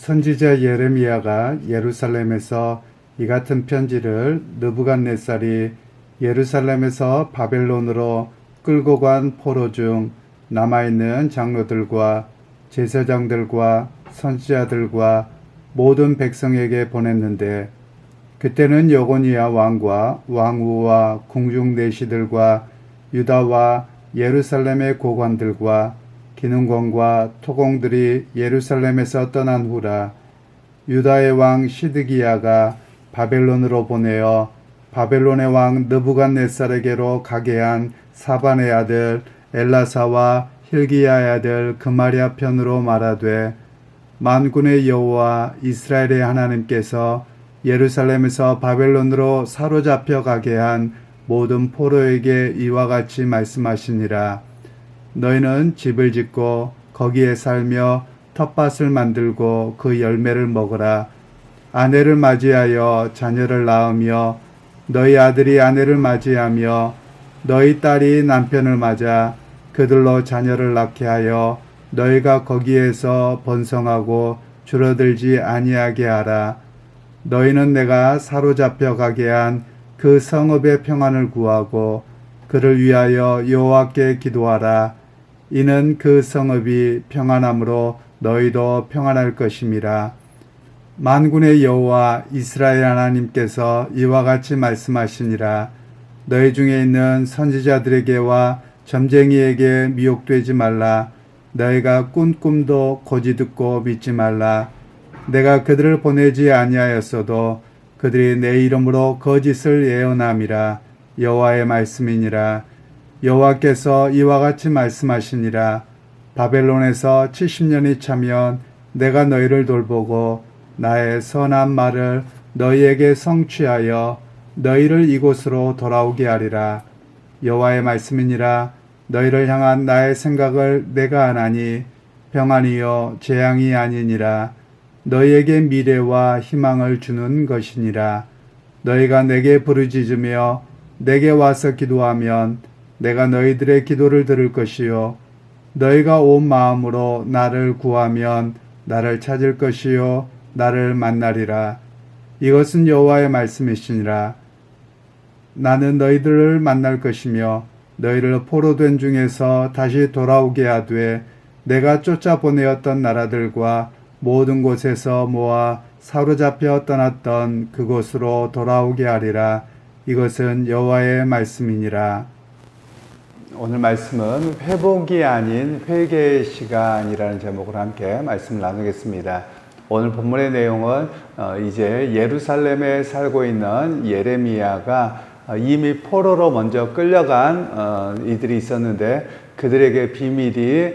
선지자 예레미야가 예루살렘에서 이 같은 편지를 느부갓네살이 예루살렘에서 바벨론으로 끌고 간 포로 중 남아있는 장로들과 제사장들과 선지자들과 모든 백성에게 보냈는데, 그때는 여고니야 왕과 왕후와 궁중 내시들과 유다와 예루살렘의 고관들과 기능공과 토공들이 예루살렘에서 떠난 후라. 유다의 왕 시드기야가 바벨론으로 보내어 바벨론의 왕 느부갓네살에게로 가게 한 사반의 아들 엘라사와 힐기야의 아들 그마랴 편으로 말하되, 만군의 여호와 이스라엘의 하나님께서 예루살렘에서 바벨론으로 사로잡혀 가게 한 모든 포로에게 이와 같이 말씀하시니라. 너희는 집을 짓고 거기에 살며 텃밭을 만들고 그 열매를 먹으라. 아내를 맞이하여 자녀를 낳으며 너희 아들이 아내를 맞이하며 너희 딸이 남편을 맞아 그들로 자녀를 낳게 하여 너희가 거기에서 번성하고 줄어들지 아니하게 하라. 너희는 내가 사로잡혀 가게 한 그 성읍의 평안을 구하고 그를 위하여 여호와께 기도하라. 이는 그 성읍이 평안함으로 너희도 평안할 것임이라. 만군의 여호와 이스라엘 하나님께서 이와 같이 말씀하시니라. 너희 중에 있는 선지자들에게와 점쟁이에게 미혹되지 말라. 너희가 꾼 꿈도 고지 듣고 믿지 말라. 내가 그들을 보내지 아니하였어도 그들이 내 이름으로 거짓을 예언함이라. 여호와의 말씀이니라. 여호와께서 이와 같이 말씀하시니라. 바벨론에서 70년이 차면 내가 너희를 돌보고 나의 선한 말을 너희에게 성취하여 너희를 이곳으로 돌아오게 하리라. 여호와의 말씀이니라. 너희를 향한 나의 생각을 내가 아나니 평안이요 재앙이 아니니라. 너희에게 미래와 희망을 주는 것이니라. 너희가 내게 부르짖으며 내게 와서 기도하면 내가 너희들의 기도를 들을 것이요 너희가 온 마음으로 나를 구하면 나를 찾을 것이요 나를 만나리라. 이것은 여호와의 말씀이시니라. 나는 너희들을 만날 것이며 너희를 포로된 중에서 다시 돌아오게 하되 내가 쫓아보내었던 나라들과 모든 곳에서 모아 사로잡혀 떠났던 그곳으로 돌아오게 하리라. 이것은 여호와의 말씀이니라. 오늘 말씀은 회복이 아닌 회개의 시간이라는 제목으로 함께 말씀을 나누겠습니다. 오늘 본문의 내용은 이제 예루살렘에 살고 있는 예레미야가 이미 포로로 먼저 끌려간 이들이 있었는데, 그들에게 비밀이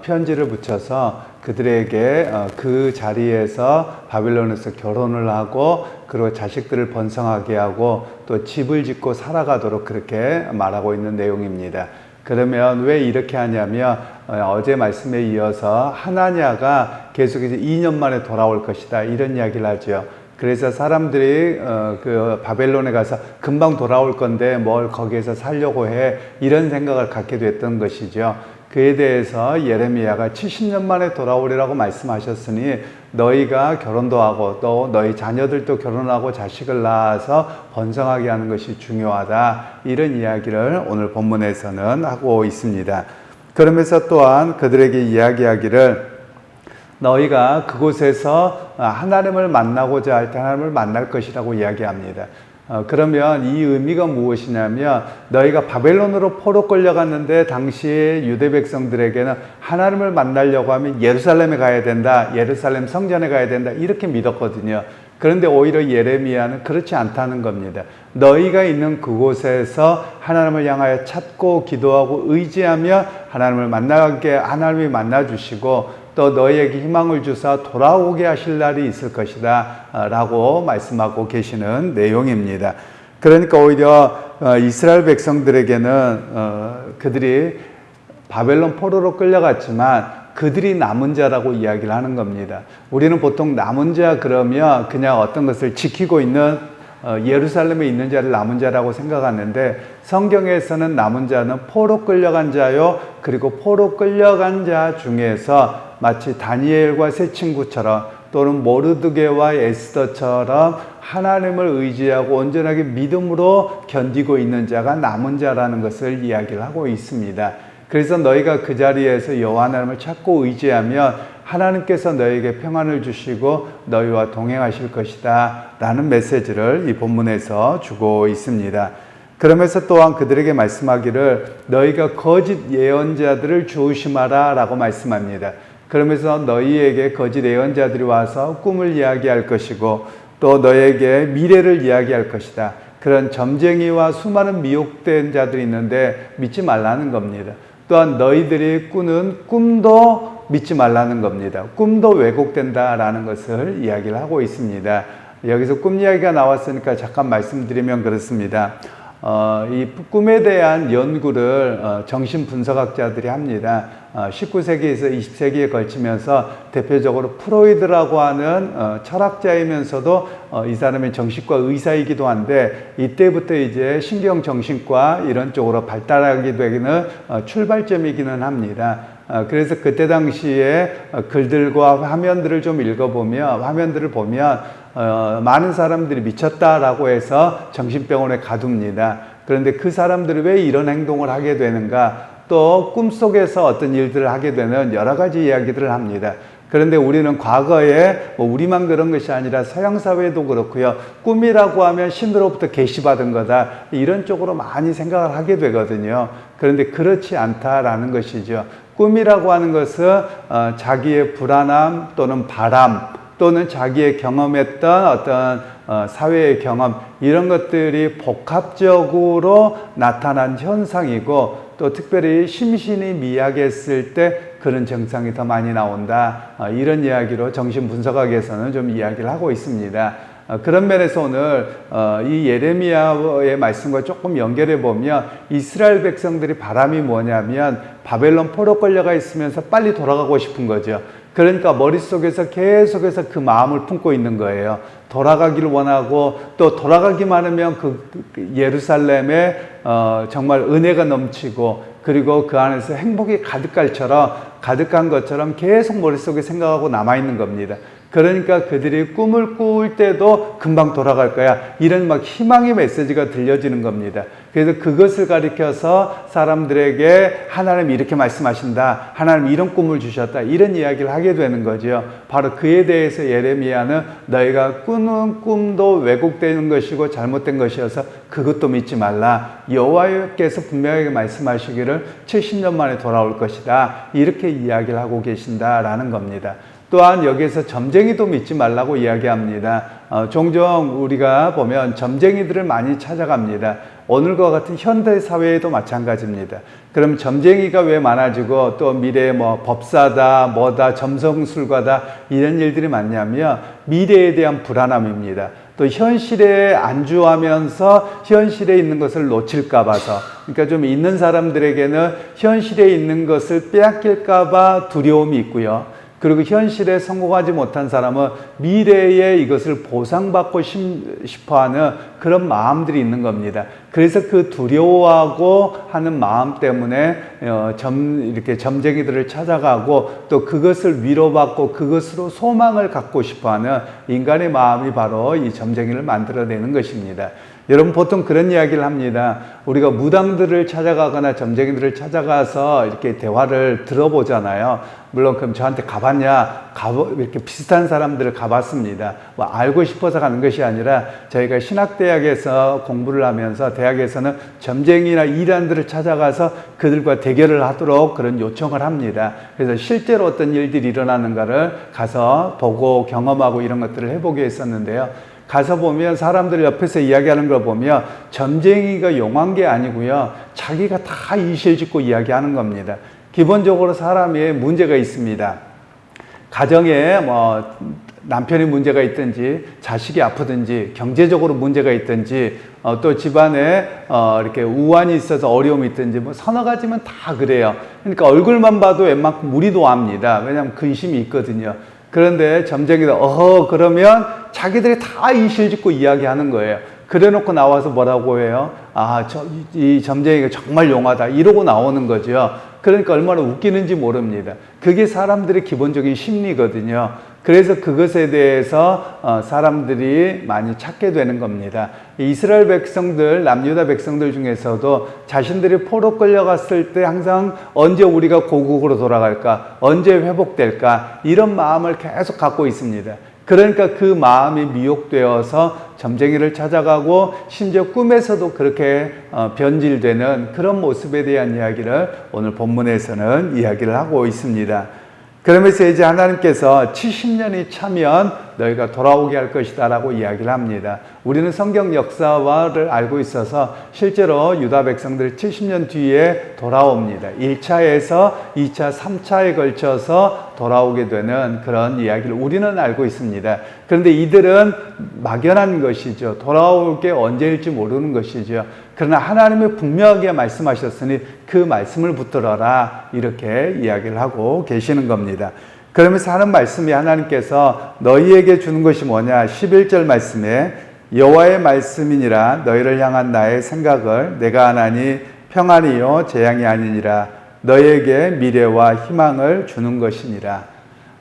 편지를 붙여서 그들에게 그 자리에서 바벨론에서 결혼을 하고 그리고 자식들을 번성하게 하고 또 집을 짓고 살아가도록 그렇게 말하고 있는 내용입니다. 그러면 왜 이렇게 하냐면 어제 말씀에 이어서 하나냐가 계속해서 2년 만에 돌아올 것이다 이런 이야기를 하죠. 그래서 사람들이 그 바벨론에 가서 금방 돌아올 건데 뭘 거기에서 살려고 해 이런 생각을 갖게 됐던 것이죠. 그에 대해서 예레미야가 70년 만에 돌아오리라고 말씀하셨으니 너희가 결혼도 하고 또 너희 자녀들도 결혼하고 자식을 낳아서 번성하게 하는 것이 중요하다 이런 이야기를 오늘 본문에서는 하고 있습니다. 그러면서 또한 그들에게 이야기하기를 너희가 그곳에서 하나님을 만나고자 할 때 하나님을 만날 것이라고 이야기합니다. 그러면 이 의미가 무엇이냐면 너희가 바벨론으로 포로 끌려갔는데 당시 유대 백성들에게는 하나님을 만나려고 하면 예루살렘에 가야 된다, 예루살렘 성전에 가야 된다 이렇게 믿었거든요. 그런데 오히려 예레미야는 그렇지 않다는 겁니다. 너희가 있는 그곳에서 하나님을 향하여 찾고 기도하고 의지하며 하나님을 만나게 하나님이 만나주시고 또 너희에게 희망을 주사 돌아오게 하실 날이 있을 것이다 라고 말씀하고 계시는 내용입니다. 그러니까 오히려 이스라엘 백성들에게는 그들이 바벨론 포로로 끌려갔지만 그들이 남은 자라고 이야기를 하는 겁니다. 우리는 보통 남은 자 그러면 그냥 어떤 것을 지키고 있는 예루살렘에 있는 자를 남은 자라고 생각하는데, 성경에서는 남은 자는 포로 끌려간 자요, 그리고 포로 끌려간 자 중에서 마치 다니엘과 세 친구처럼 또는 모르드게와 에스더처럼 하나님을 의지하고 온전하게 믿음으로 견디고 있는 자가 남은 자라는 것을 이야기를 하고 있습니다. 그래서 너희가 그 자리에서 여호와 하나님을 찾고 의지하면 하나님께서 너희에게 평안을 주시고 너희와 동행하실 것이다 라는 메시지를 이 본문에서 주고 있습니다. 그러면서 또한 그들에게 말씀하기를 너희가 거짓 예언자들을 조심하라 라고 말씀합니다. 그러면서 너희에게 거짓 예언자들이 와서 꿈을 이야기할 것이고 또 너희에게 미래를 이야기할 것이다. 그런 점쟁이와 수많은 미혹된 자들이 있는데 믿지 말라는 겁니다. 또한 너희들이 꾸는 꿈도 믿지 말라는 겁니다. 꿈도 왜곡된다라는 것을 이야기를 하고 있습니다. 여기서 꿈 이야기가 나왔으니까 잠깐 말씀드리면 그렇습니다. 이 꿈에 대한 연구를 정신분석학자들이 합니다. 19세기에서 20세기에 걸치면서 대표적으로 프로이드라고 하는 철학자이면서도 이 사람의 정신과 의사이기도 한데 이때부터 이제 신경정신과 이런 쪽으로 발달하게 되기는 출발점이기는 합니다. 그래서 그때 당시에 글들과 화면들을 좀 읽어보면 화면들을 보면 많은 사람들이 미쳤다라고 해서 정신병원에 가둡니다. 그런데 그 사람들이 왜 이런 행동을 하게 되는가, 또 꿈속에서 어떤 일들을 하게 되는 여러 가지 이야기들을 합니다. 그런데 우리는 과거에 우리만 그런 것이 아니라 서양 사회도 그렇고요. 꿈이라고 하면 신으로부터 계시받은 거다. 이런 쪽으로 많이 생각을 하게 되거든요. 그런데 그렇지 않다라는 것이죠. 꿈이라고 하는 것은 자기의 불안함 또는 바람 또는 자기의 경험했던 어떤 사회의 경험 이런 것들이 복합적으로 나타난 현상이고 또 특별히 심신이 미약했을 때 그런 증상이 더 많이 나온다. 이런 이야기로 정신분석학에서는 좀 이야기를 하고 있습니다. 그런 면에서 오늘 이 예레미야의 말씀과 조금 연결해 보면 이스라엘 백성들이 바람이 뭐냐면 바벨론 포로 끌려가 있으면서 빨리 돌아가고 싶은 거죠. 그러니까 머릿속에서 계속해서 그 마음을 품고 있는 거예요. 돌아가기를 원하고 또 돌아가기만 하면 그 예루살렘에 정말 은혜가 넘치고 그리고 그 안에서 행복이 가득한 것처럼 계속 머릿속에 생각하고 남아있는 겁니다. 그러니까 그들이 꿈을 꿀 때도 금방 돌아갈 거야. 이런 막 희망의 메시지가 들려지는 겁니다. 그래서 그것을 가리켜서 사람들에게 하나님 이렇게 말씀하신다. 하나님 이런 꿈을 주셨다. 이런 이야기를 하게 되는 거죠. 바로 그에 대해서 예레미야는 너희가 꾸는 꿈도 왜곡되는 것이고 잘못된 것이어서 그것도 믿지 말라. 여호와께서 분명하게 말씀하시기를 70년 만에 돌아올 것이다. 이렇게 이야기를 하고 계신다라는 겁니다. 또한 여기에서 점쟁이도 믿지 말라고 이야기합니다. 종종 우리가 보면 점쟁이들을 많이 찾아갑니다. 오늘과 같은 현대 사회에도 마찬가지입니다. 그럼 점쟁이가 왜 많아지고 또 미래에 법사다, 점성술가다 이런 일들이 많냐면 미래에 대한 불안함입니다. 또 현실에 안주하면서 현실에 있는 것을 놓칠까 봐서, 그러니까 좀 있는 사람들에게는 현실에 있는 것을 빼앗길까 봐 두려움이 있고요. 그리고 현실에 성공하지 못한 사람은 미래에 이것을 보상받고 싶어하는 그런 마음들이 있는 겁니다. 그래서 그 두려워하고 하는 마음 때문에 이렇게 점쟁이들을 찾아가고 또 그것을 위로받고 그것으로 소망을 갖고 싶어하는 인간의 마음이 바로 이 점쟁이를 만들어내는 것입니다. 여러분 보통 그런 이야기를 합니다. 우리가 무당들을 찾아가거나 점쟁이들을 찾아가서 이렇게 대화를 들어보잖아요. 물론 그럼 저한테 가봤냐? 이렇게 비슷한 사람들을 가봤습니다. 알고 싶어서 가는 것이 아니라 저희가 신학대학에서 공부를 하면서 대학에서는 점쟁이나 이단들을 찾아가서 그들과 대결을 하도록 그런 요청을 합니다. 그래서 실제로 어떤 일들이 일어나는가를 가서 보고 경험하고 이런 것들을 해보게 했었는데요. 가서 보면 사람들 옆에서 이야기하는 걸 보면 점쟁이가 용한 게 아니고요. 자기가 다 이실직고 이야기하는 겁니다. 기본적으로 사람이 문제가 있습니다. 가정에 남편이 문제가 있든지 자식이 아프든지 경제적으로 문제가 있든지 또 집안에 이렇게 우환이 있어서 어려움이 있든지 서너 가지면 다 그래요. 그러니까 얼굴만 봐도 웬만큼 무리도 합니다. 왜냐하면 근심이 있거든요. 그런데 점쟁이들 그러면 자기들이 다 이실직고 이야기하는 거예요. 그래 놓고 나와서 뭐라고 해요? 이 점쟁이가 정말 용하다 이러고 나오는 거죠. 그러니까 얼마나 웃기는지 모릅니다. 그게 사람들의 기본적인 심리거든요. 그래서 그것에 대해서 사람들이 많이 찾게 되는 겁니다. 이스라엘 백성들, 남유다 백성들 중에서도 자신들이 포로 끌려갔을 때 항상 언제 우리가 고국으로 돌아갈까, 언제 회복될까, 이런 마음을 계속 갖고 있습니다. 그러니까 그 마음이 미혹되어서 점쟁이를 찾아가고 심지어 꿈에서도 그렇게 변질되는 그런 모습에 대한 이야기를 오늘 본문에서는 이야기를 하고 있습니다. 그러면서 이제 하나님께서 70년이 차면 너희가 돌아오게 할 것이다 라고 이야기를 합니다. 우리는 성경 역사를 알고 있어서 실제로 유다 백성들이 70년 뒤에 돌아옵니다. 1차에서 2차, 3차에 걸쳐서 돌아오게 되는 그런 이야기를 우리는 알고 있습니다. 그런데 이들은 막연한 것이죠. 돌아올 게 언제일지 모르는 것이죠. 그러나 하나님이 분명하게 말씀하셨으니 그 말씀을 붙들어라, 이렇게 이야기를 하고 계시는 겁니다. 그러면서 하는 말씀이 하나님께서 너희에게 주는 것이 뭐냐, 11절 말씀에 여호와의 말씀이니라 너희를 향한 나의 생각을 내가 하나니 평안이요 재앙이 아니니라 너희에게 미래와 희망을 주는 것이니라.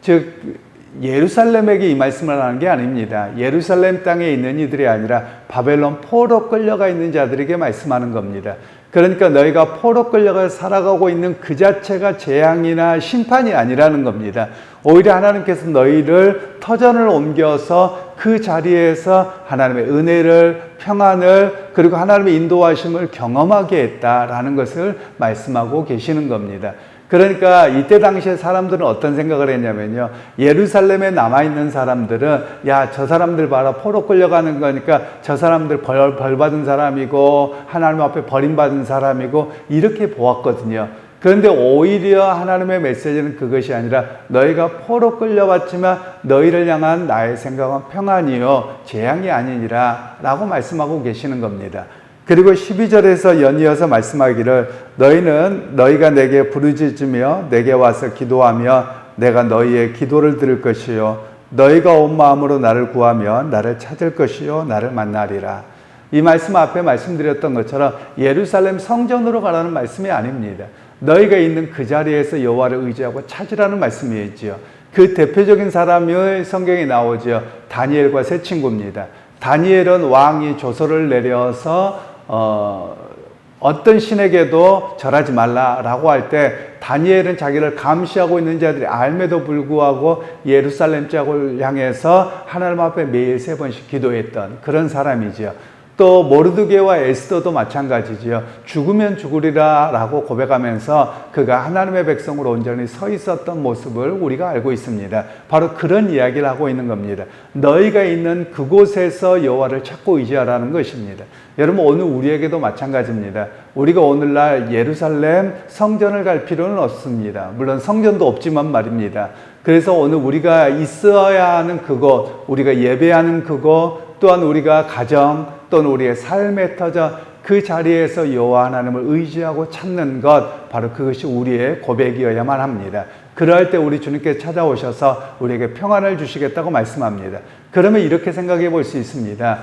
즉 예루살렘에게 이 말씀을 하는 게 아닙니다. 예루살렘 땅에 있는 이들이 아니라 바벨론 포로 끌려가 있는 자들에게 말씀하는 겁니다. 그러니까 너희가 포로 끌려가 살아가고 있는 그 자체가 재앙이나 심판이 아니라는 겁니다. 오히려 하나님께서 너희를 터전을 옮겨서 그 자리에서 하나님의 은혜를, 평안을, 그리고 하나님의 인도하심을 경험하게 했다라는 것을 말씀하고 계시는 겁니다. 그러니까 이때 당시에 사람들은 어떤 생각을 했냐면요, 예루살렘에 남아있는 사람들은 야, 저 사람들 봐라, 포로 끌려가는 거니까 저 사람들 벌 받은 사람이고 하나님 앞에 버림받은 사람이고 이렇게 보았거든요. 그런데 오히려 하나님의 메시지는 그것이 아니라 너희가 포로 끌려왔지만 너희를 향한 나의 생각은 평안이요 재앙이 아니니라 라고 말씀하고 계시는 겁니다. 그리고 12절에서 연이어서 말씀하기를 너희는 너희가 내게 부르짖으며 내게 와서 기도하며 내가 너희의 기도를 들을 것이요 너희가 온 마음으로 나를 구하며 나를 찾을 것이요 나를 만나리라. 이 말씀 앞에 말씀드렸던 것처럼 예루살렘 성전으로 가라는 말씀이 아닙니다. 너희가 있는 그 자리에서 여호와를 의지하고 찾으라는 말씀이지요. 그 대표적인 사람이 성경에 나오죠. 다니엘과 세 친구입니다. 다니엘은 왕이 조서를 내려서 어떤 신에게도 절하지 말라라고 할 때 다니엘은 자기를 감시하고 있는 자들이 알매도 불구하고 예루살렘 쪽을 향해서 하나님 앞에 매일 3번씩 기도했던 그런 사람이지요. 또 모르드게와 에스더도 마찬가지지요. 죽으면 죽으리라 라고 고백하면서 그가 하나님의 백성으로 온전히 서 있었던 모습을 우리가 알고 있습니다. 바로 그런 이야기를 하고 있는 겁니다. 너희가 있는 그곳에서 여호와를 찾고 의지하라는 것입니다. 여러분, 오늘 우리에게도 마찬가지입니다. 우리가 오늘날 예루살렘 성전을 갈 필요는 없습니다. 물론 성전도 없지만 말입니다. 그래서 오늘 우리가 있어야 하는 그곳, 우리가 예배하는 그곳, 또한 우리가 가정 또는 우리의 삶의 터전 그 자리에서 여호와 하나님을 의지하고 찾는 것, 바로 그것이 우리의 고백이어야만 합니다. 그럴 때 우리 주님께 찾아오셔서 우리에게 평안을 주시겠다고 말씀합니다. 그러면 이렇게 생각해 볼 수 있습니다.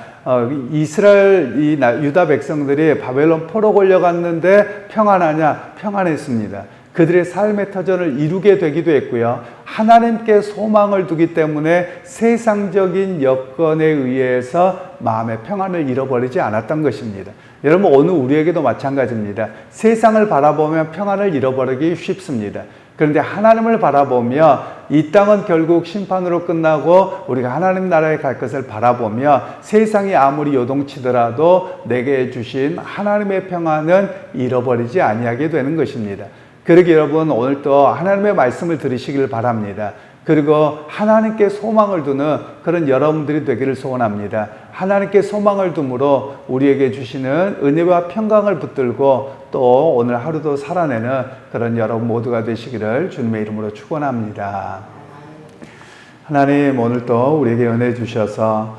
이스라엘, 유다 백성들이 바벨론 포로 걸려갔는데 평안하냐? 평안했습니다. 그들의 삶의 터전을 이루게 되기도 했고요. 하나님께 소망을 두기 때문에 세상적인 여건에 의해서 마음의 평안을 잃어버리지 않았던 것입니다. 여러분, 오늘 우리에게도 마찬가지입니다. 세상을 바라보면 평안을 잃어버리기 쉽습니다. 그런데 하나님을 바라보며 이 땅은 결국 심판으로 끝나고 우리가 하나님 나라에 갈 것을 바라보며 세상이 아무리 요동치더라도 내게 주신 하나님의 평안은 잃어버리지 아니하게 되는 것입니다. 그러기 여러분, 오늘 또 하나님의 말씀을 들으시길 바랍니다. 그리고 하나님께 소망을 두는 그런 여러분들이 되기를 소원합니다. 하나님께 소망을 둠으로 우리에게 주시는 은혜와 평강을 붙들고 또 오늘 하루도 살아내는 그런 여러분 모두가 되시기를 주님의 이름으로 축원합니다. 하나님, 오늘도 우리에게 은혜 주셔서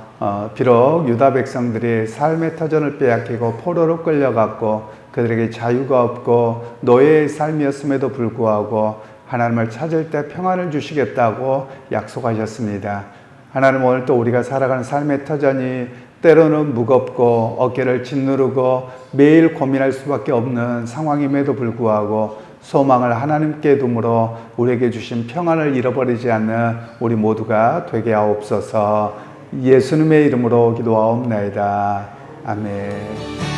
비록 유다 백성들이 삶의 터전을 빼앗기고 포로로 끌려갔고 그들에게 자유가 없고 노예의 삶이었음에도 불구하고 하나님을 찾을 때 평안을 주시겠다고 약속하셨습니다. 하나님, 오늘 또 우리가 살아가는 삶의 터전이 때로는 무겁고 어깨를 짓누르고 매일 고민할 수밖에 없는 상황임에도 불구하고 소망을 하나님께 둠으로 우리에게 주신 평안을 잃어버리지 않는 우리 모두가 되게 하옵소서. 예수님의 이름으로 기도하옵나이다. 아멘.